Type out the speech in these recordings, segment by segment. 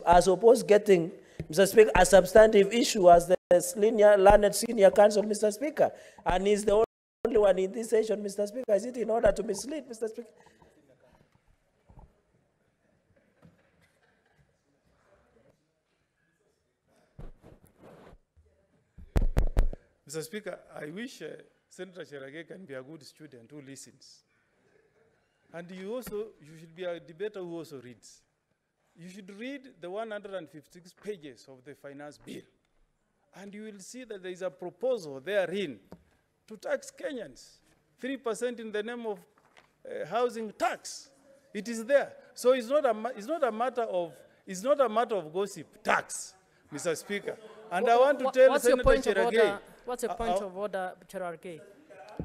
as opposed to getting, Mr. Speaker, a substantive issue as the learned senior counsel, Mr. Speaker. And he's the only one in this session, Mr. Speaker. Is it in order to mislead, Mr. Speaker? Mr. Speaker, I wish Senator Cherage can be a good student who listens. And you should be a debater who also reads. You should read the 156 pages of the finance bill. And you will see that there is a proposal therein to tax Kenyans 3% in the name of housing tax. It is there. So it's not a matter of gossip. Tax, Mr. Speaker. And I want to tell Senator Cherage. What's the point of order, Cherage?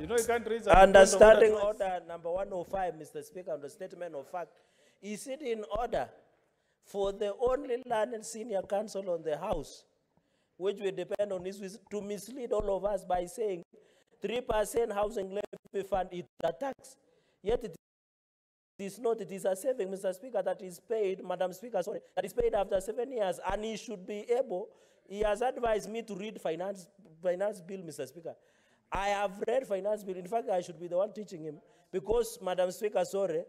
You know, you can't raise a understanding order number 105, Mr. Speaker, on the statement of fact. Is it in order for the only learned senior counsel on the House, which will depend on this, to mislead all of us by saying 3% housing levy fund is a tax? Yet it is not. It is a saving, Mr. Speaker, that is paid, Madam Speaker, sorry, that is paid after 7 years, and he should be able. He has advised me to read finance bill, Mr. Speaker. I have read finance bill. In fact, I should be the one teaching him because, Madam Speaker, sorry,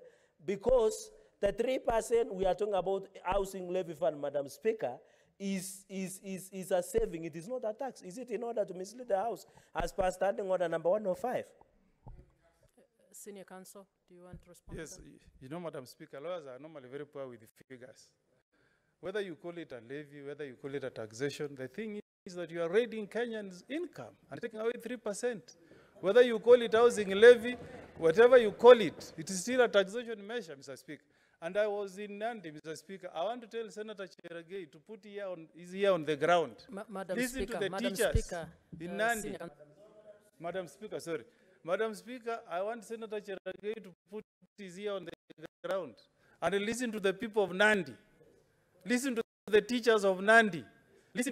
because the 3% we are talking about housing levy fund, Madam Speaker, is a saving. It is not a tax. Is it in order to mislead the House as per standing order number 105? Senior counsel, do you want to respond? Yes, you know, Madam Speaker, lawyers are normally very poor with the figures. Whether you call it a levy, whether you call it a taxation, the thing is that you are raiding Kenyans' income and taking away 3%. Whether you call it housing levy, whatever you call it, it is still a taxation measure, Mr. Speaker. And I was in Nandi, Mr. Speaker. I want to tell Senator Cherage to put his ear on the ground. Madam Listen Speaker, to the Madam teachers Speaker, in Nandi. Madam Speaker, sorry. Madam Speaker, I want Senator Cherage to put his ear on the ground and listen to the people of Nandi. Listen to the teachers of Nandi. Listen to the